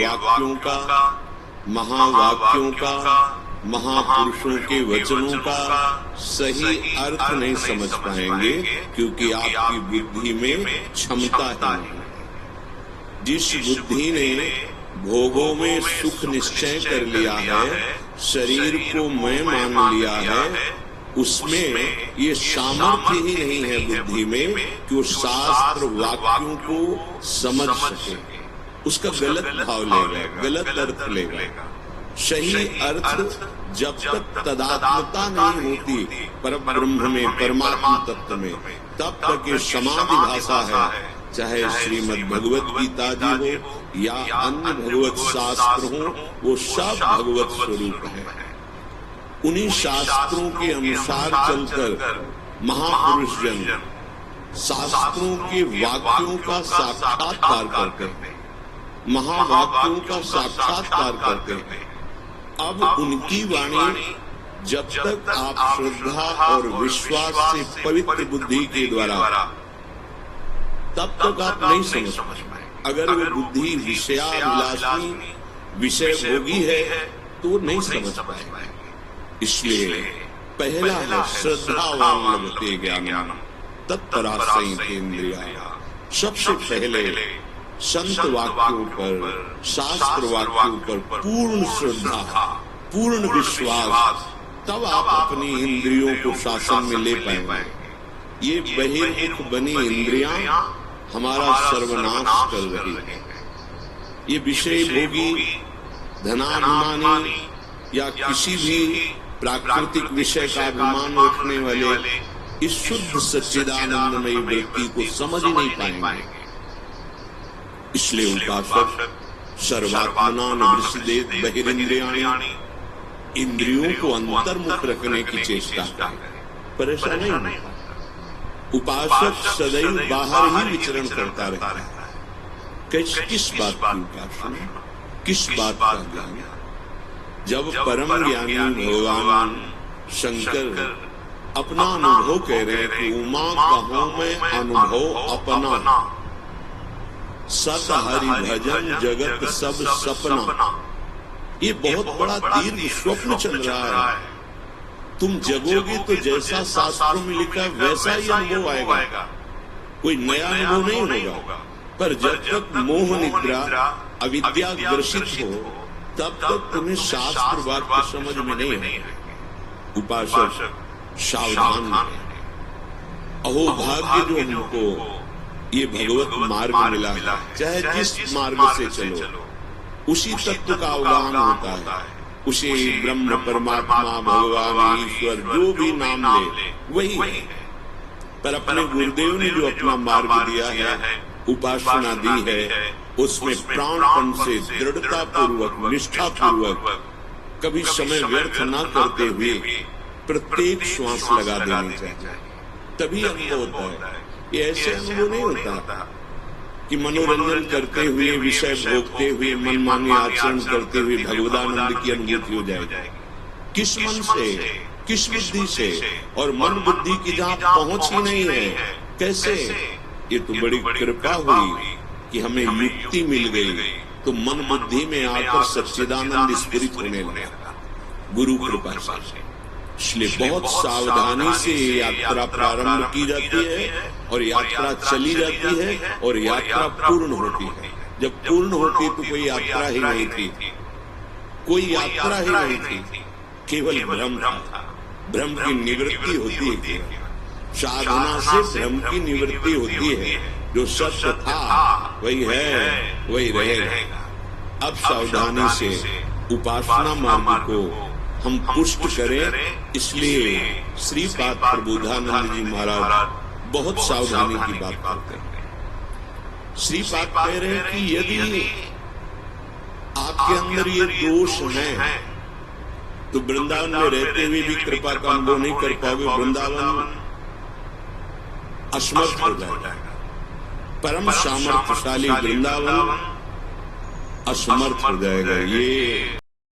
वाक्यों का, महावाक्यों का, महापुरुषों के वचनों का सही अर्थ नहीं समझ पाएंगे, क्योंकि आपकी बुद्धि में क्षमता है नहीं। जिस बुद्धि ने भोगों में सुख निश्चय कर लिया है, शरीर को मैं मान लिया है, उसमें ये सामर्थ्य ही नहीं है बुद्धि में कि वो शास्त्र वाक्यों को समझ सके। उसका गलत भाव लेगा, गलत अर्थ लेगा। सही अर्थ जब तक तदात्मता नहीं होती परब्रह्म में, परमात्मा तत्व में, तब तक ये समाधि भाषा है। चाहे श्रीमद् भगवत गीता जी हो या अन्य भगवत शास्त्र हो, वो सब भगवत स्वरूप है। उन्हीं शास्त्रों के अनुसार चलकर महापुरुष जन शास्त्रों के वाक्यों का साक्षात्कार करते हैं, महावाक्यों का साक्षात्कार करते हैं। अब उनकी वाणी जब तक आप श्रद्धा और विश्वास से पवित्र बुद्धि के द्वारा, तब तक आप नहीं समझ पाए। अगर वो बुद्धि विषयाभिलाषी, विषय भोगी है तो नहीं समझ पाए। इसलिए पहला है श्रद्धावान लभते ज्ञानम तत्परा संयतेन्द्रिया। सबसे पहले संत वाक्यों पर, शास्त्र वाक्यों पर पूर्ण श्रद्धा, पूर्ण विश्वास, तब आप अपनी इंद्रियों को शासन में ले पाएंगे। ये बहिर्मुख बनी इंद्रियां हमारा सर्वनाश कर रही है। ये विषय भोगी, धनाभिमानी या किसी भी प्राकृतिक विषय का अभिमान रखने वाले इस शुद्ध सच्चिदानंदमयी व्यक्ति को समझ ही नहीं पाएंगे। इसलिए उपासक सर्वात्मना निवृत्तिदेत बहिरिंद्रियाणि, इंद्रियों को अंतर्मुख रखने की चेष्टा करे, पर ऐसा नहीं होता। उपासक सदैव बाहर ही विचरण करता रहता है। किस बात की उपासना, किस बात का ज्ञान? जब परम ज्ञानी भगवान शंकर अपना अनुभव कह रहे हैं कि उमा कहो मैं अनुभव अपना, सत हरि भजन जगत सब सपना। ये बहुत बड़ा दीर्घ स्वप्न चल रहा है। तुम जगोगे तो जैसा शास्त्रों में लिखा है वैसा ही अनुभव आएगा, कोई नया अनुभव नहीं होगा। पर जब तक मोह निद्रा अविद्या ग्रसित हो, तब तक तुम्हें शास्त्र वाक्य समझ में नहीं आएगा। उपासक सावधान रहे। अहोभाग्य जो हमको ये भगवत मार्ग मिला है, चाहे जिस मार्ग से चलो उसी तत्व का अवगाहन होता है, उसे ब्रह्म परमात्मा भगवान ईश्वर जो भी नाम ले वही है। पर अपने गुरुदेव ने जो अपना मार्ग दिया है, उपासना दी है, उसमें प्राणपण से दृढ़ता पूर्वक, निष्ठा पूर्वक, कभी समय व्यर्थ न करते हुए प्रत्येक श्वास लगा देनी चाहिए, तभी अनुभव होता है। ये ऐसे अनुभव नहीं होता कि मनोरंजन करते हुए, विषय भोगते हुए, मनमानी आचरण करते हुए भगवदानंद की अनुभूति हो जाएगी। किस मन से, किस बुद्धि से? और मन बुद्धि की जहाँ पहुंच ही नहीं है, कैसे? ये तो बड़ी कृपा हुई कि हमें युक्ति मिल गई, तो मन बुद्धि में आकर सच्चिदानंद स्फुरित होने लगा गुरु कृपा से। इसलिए बहुत सावधानी से यात्रा प्रारंभ की जाती है और यात्रा चली जाती है और यात्रा पूर्ण होती है। जब पूर्ण होती तो कोई यात्रा ही नहीं थी, कोई यात्रा ही नहीं थी, केवल भ्रम था। भ्रम की निवृत्ति होती है, साधना से भ्रम की निवृत्ति होती है। जो सत्य था वही है, वही रहेगा। अब सावधानी से उपासना मार्ग को हम पुष्ट करें। इसलिए श्रीपाद प्रबोधानंद जी महाराज बहुत सावधानी की बात करते हैं। श्रीपाद कह रहे हैं कि यदि आपके अंदर ये दोष है तो वृंदावन में रहते हुए भी कृपा का अनुभव नहीं कर पाओगे। वृंदावन असमर्थ हो जाएगा, परम सामर्थ्यशाली वृंदावन असमर्थ हो जाएगा। ये